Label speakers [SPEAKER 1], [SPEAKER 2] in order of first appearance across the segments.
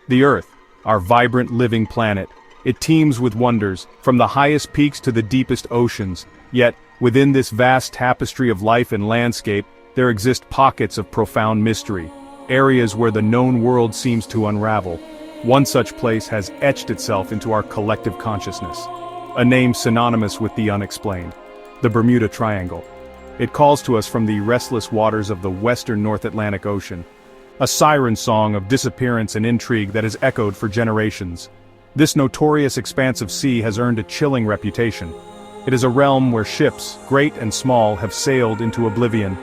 [SPEAKER 1] The Earth, our vibrant living planet. It teems with wonders, from the highest peaks to the deepest oceans. Yet, within this vast tapestry of life and landscape, there exist pockets of profound mystery, areas where the known world seems to unravel. One such place has etched itself into our collective consciousness. A name synonymous with the unexplained. The Bermuda Triangle. It calls to us from the restless waters of the western North Atlantic Ocean. A siren song of disappearance and intrigue that has echoed for generations. This notorious expanse of sea has earned a chilling reputation. It is a realm where ships, great and small, have sailed into oblivion,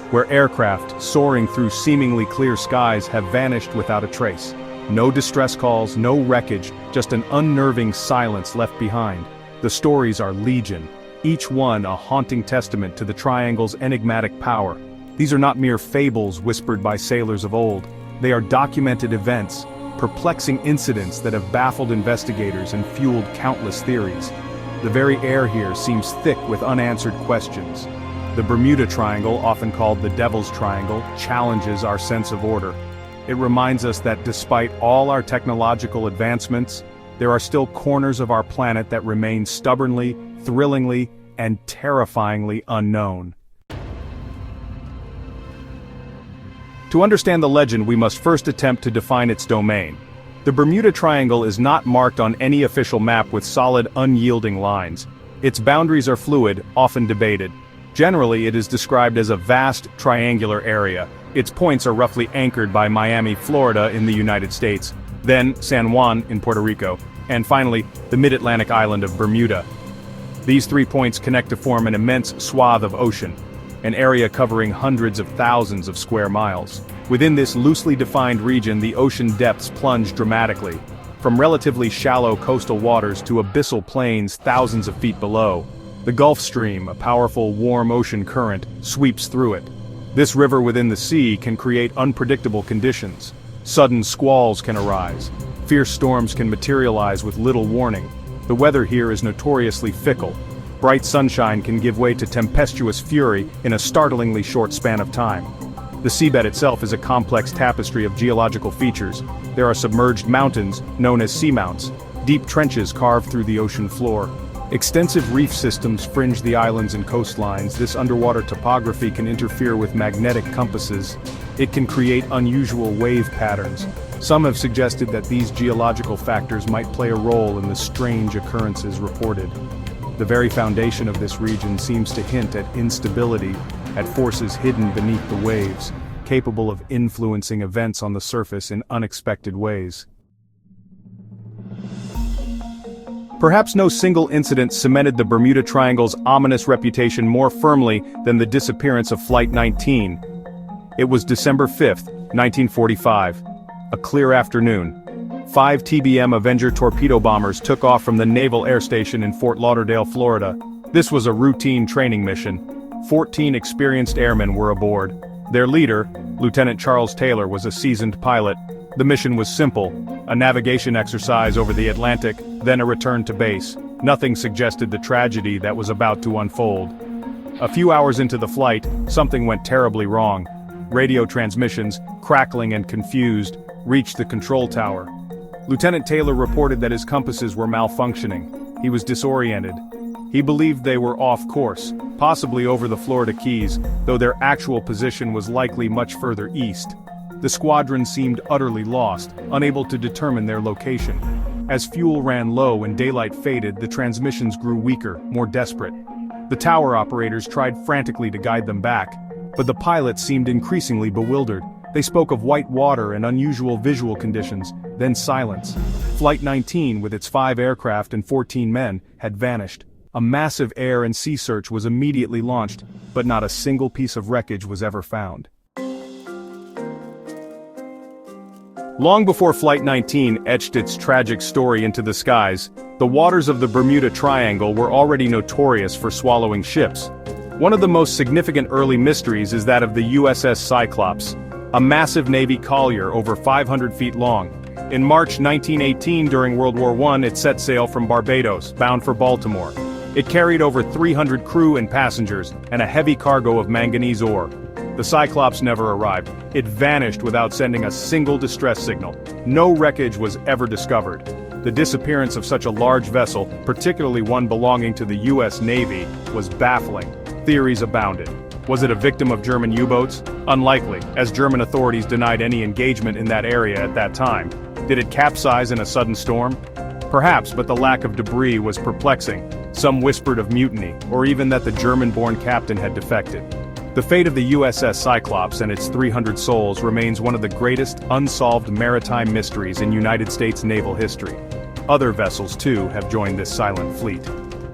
[SPEAKER 1] where aircraft, soaring through seemingly clear skies, have vanished without a trace. No distress calls, no wreckage, just an unnerving silence left behind. The stories are legion, each one a haunting testament to the Triangle's enigmatic power. These are not mere fables whispered by sailors of old. They are documented events, perplexing incidents that have baffled investigators and fueled countless theories. The very air here seems thick with unanswered questions. The Bermuda Triangle, often called the Devil's Triangle, challenges our sense of order. It reminds us that despite all our technological advancements, there are still corners of our planet that remain stubbornly, thrillingly, and terrifyingly unknown. To understand the legend, we must first attempt to define its domain. The Bermuda Triangle is not marked on any official map with solid, unyielding lines. Its boundaries are fluid, often debated. Generally, it is described as a vast, triangular area. Its points are roughly anchored by Miami, Florida in the United States, then San Juan in Puerto Rico, and finally, the mid-Atlantic island of Bermuda. These 3 points connect to form an immense swath of ocean, an area covering hundreds of thousands of square miles. Within this loosely defined region, the ocean depths plunge dramatically, from relatively shallow coastal waters to abyssal plains thousands of feet below. The Gulf Stream, a powerful, warm ocean current, sweeps through it. This river within the sea can create unpredictable conditions. Sudden squalls can arise. Fierce storms can materialize with little warning. The weather here is notoriously fickle. Bright sunshine can give way to tempestuous fury in a startlingly short span of time. The seabed itself is a complex tapestry of geological features. There are submerged mountains, known as seamounts, deep trenches carved through the ocean floor. Extensive reef systems fringe the islands and coastlines. This underwater topography can interfere with magnetic compasses. It can create unusual wave patterns. Some have suggested that these geological factors might play a role in the strange occurrences reported. The very foundation of this region seems to hint at instability, at forces hidden beneath the waves, capable of influencing events on the surface in unexpected ways. Perhaps no single incident cemented the Bermuda Triangle's ominous reputation more firmly than the disappearance of Flight 19. It was December 5, 1945. A clear afternoon. 5 TBM Avenger torpedo bombers took off from the Naval Air Station in Fort Lauderdale, Florida. This was a routine training mission. 14 experienced airmen were aboard. Their leader, Lieutenant Charles Taylor, was a seasoned pilot. The mission was simple, a navigation exercise over the Atlantic, then a return to base. Nothing suggested the tragedy that was about to unfold. A few hours into the flight, something went terribly wrong. Radio transmissions, crackling and confused, reached the control tower. Lieutenant Taylor reported that his compasses were malfunctioning. He was disoriented. He believed they were off course, possibly over the Florida Keys, though their actual position was likely much further east. The squadron seemed utterly lost, unable to determine their location. As fuel ran low and daylight faded, the transmissions grew weaker, more desperate. The tower operators tried frantically to guide them back, but the pilots seemed increasingly bewildered. They spoke of white water and unusual visual conditions, then silence. Flight 19, with its 5 aircraft and 14 men, had vanished. A massive air and sea search was immediately launched, but not a single piece of wreckage was ever found. Long before Flight 19 etched its tragic story into the skies, the waters of the Bermuda Triangle were already notorious for swallowing ships. One of the most significant early mysteries is that of the USS Cyclops, a massive Navy collier over 500 feet long. In March 1918, during World War I, it set sail from Barbados, bound for Baltimore. It carried over 300 crew and passengers, and a heavy cargo of manganese ore. The Cyclops never arrived. It vanished without sending a single distress signal. No wreckage was ever discovered. The disappearance of such a large vessel, particularly one belonging to the US Navy, was baffling. Theories abounded. Was it a victim of German U-boats? Unlikely, as German authorities denied any engagement in that area at that time. Did it capsize in a sudden storm? Perhaps, but the lack of debris was perplexing. Some whispered of mutiny, or even that the German-born captain had defected. The fate of the USS Cyclops and its 300 souls remains one of the greatest unsolved maritime mysteries in United States naval history. Other vessels, too, have joined this silent fleet.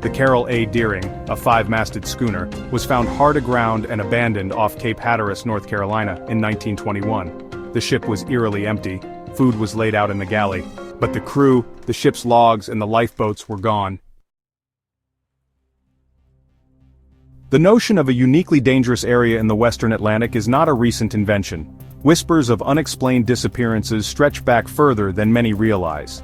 [SPEAKER 1] The Carroll A. Deering, a 5-masted schooner, was found hard aground and abandoned off Cape Hatteras, North Carolina, in 1921. The ship was eerily empty. Food was laid out in the galley. But the crew, the ship's logs, and the lifeboats were gone. The notion of a uniquely dangerous area in the Western Atlantic is not a recent invention. Whispers of unexplained disappearances stretch back further than many realize.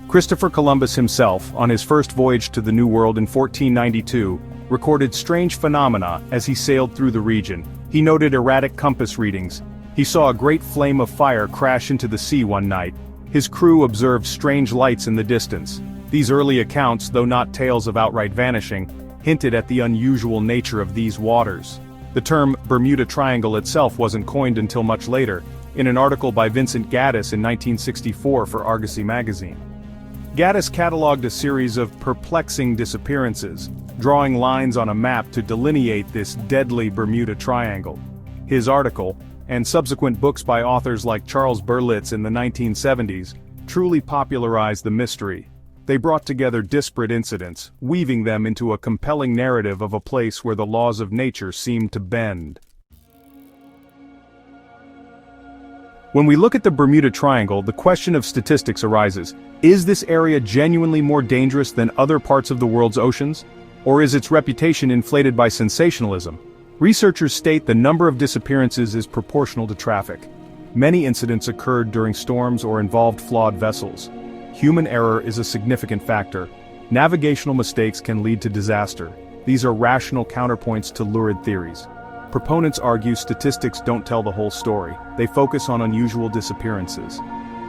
[SPEAKER 1] Christopher Columbus himself, on his first voyage to the New World in 1492, recorded strange phenomena as he sailed through the region. He noted erratic compass readings. He saw a great flame of fire crash into the sea one night. His crew observed strange lights in the distance. These early accounts, though not tales of outright vanishing, hinted at the unusual nature of these waters. The term Bermuda Triangle itself wasn't coined until much later, in an article by Vincent Gaddis in 1964 for Argosy magazine. Gaddis cataloged a series of perplexing disappearances, drawing lines on a map to delineate this deadly Bermuda Triangle. His article, and subsequent books by authors like Charles Berlitz in the 1970s, truly popularized the mystery. They brought together disparate incidents, weaving them into a compelling narrative of a place where the laws of nature seemed to bend. When we look at the Bermuda Triangle, the question of statistics arises. Is this area genuinely more dangerous than other parts of the world's oceans? Or is its reputation inflated by sensationalism? Researchers state the number of disappearances is proportional to traffic. Many incidents occurred during storms or involved flawed vessels. Human error is a significant factor. Navigational mistakes can lead to disaster. These are rational counterpoints to lurid theories. Proponents argue statistics don't tell the whole story. They focus on unusual disappearances.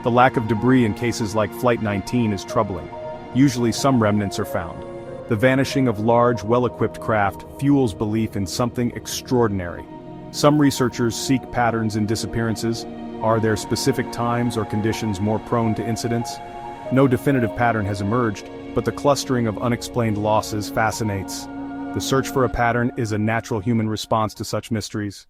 [SPEAKER 1] The lack of debris in cases like Flight 19 is troubling. Usually some remnants are found. The vanishing of large, well-equipped craft fuels belief in something extraordinary. Some researchers seek patterns in disappearances. Are there specific times or conditions more prone to incidents? No definitive pattern has emerged, but the clustering of unexplained losses fascinates. The search for a pattern is a natural human response to such mysteries.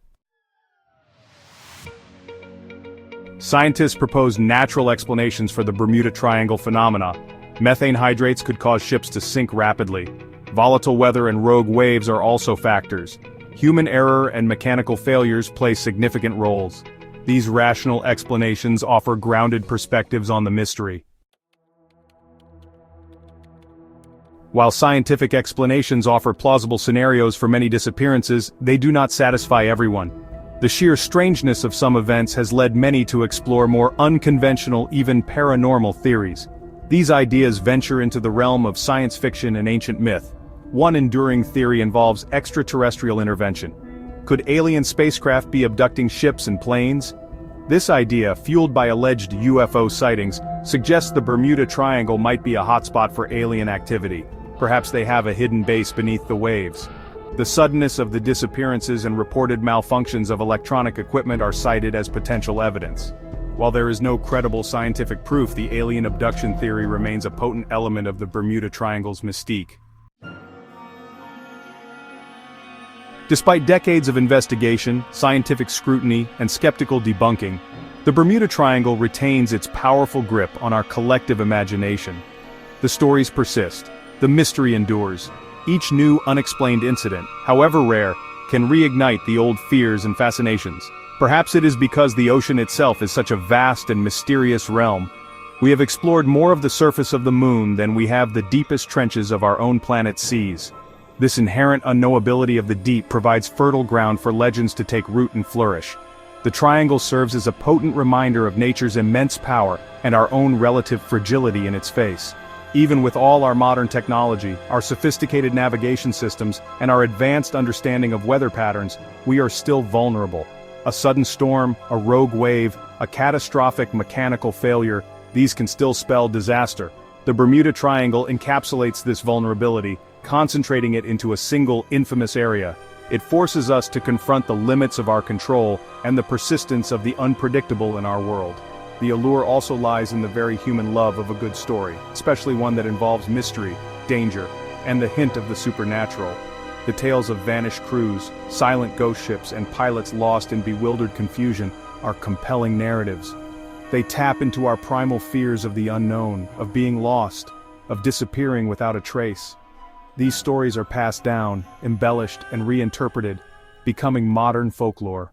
[SPEAKER 1] Scientists propose natural explanations for the Bermuda Triangle phenomena. Methane hydrates could cause ships to sink rapidly. Volatile weather and rogue waves are also factors. Human error and mechanical failures play significant roles. These rational explanations offer grounded perspectives on the mystery. While scientific explanations offer plausible scenarios for many disappearances, they do not satisfy everyone. The sheer strangeness of some events has led many to explore more unconventional, even paranormal theories. These ideas venture into the realm of science fiction and ancient myth. One enduring theory involves extraterrestrial intervention. Could alien spacecraft be abducting ships and planes? This idea, fueled by alleged UFO sightings, suggests the Bermuda Triangle might be a hotspot for alien activity. Perhaps they have a hidden base beneath the waves. The suddenness of the disappearances and reported malfunctions of electronic equipment are cited as potential evidence. While there is no credible scientific proof, the alien abduction theory remains a potent element of the Bermuda Triangle's mystique. Despite decades of investigation, scientific scrutiny, and skeptical debunking, the Bermuda Triangle retains its powerful grip on our collective imagination. The stories persist. The mystery endures. Each new unexplained incident, however rare, can reignite the old fears and fascinations. Perhaps it is because the ocean itself is such a vast and mysterious realm. We have explored more of the surface of the moon than we have the deepest trenches of our own planet's seas. This inherent unknowability of the deep provides fertile ground for legends to take root and flourish. The triangle serves as a potent reminder of nature's immense power and our own relative fragility in its face. Even with all our modern technology, our sophisticated navigation systems, and our advanced understanding of weather patterns, we are still vulnerable. A sudden storm, a rogue wave, a catastrophic mechanical failure, these can still spell disaster. The Bermuda Triangle encapsulates this vulnerability, concentrating it into a single infamous area. It forces us to confront the limits of our control and the persistence of the unpredictable in our world. The allure also lies in the very human love of a good story, especially one that involves mystery, danger, and the hint of the supernatural. The tales of vanished crews, silent ghost ships, and pilots lost in bewildered confusion are compelling narratives. They tap into our primal fears of the unknown, of being lost, of disappearing without a trace. These stories are passed down, embellished, and reinterpreted, becoming modern folklore.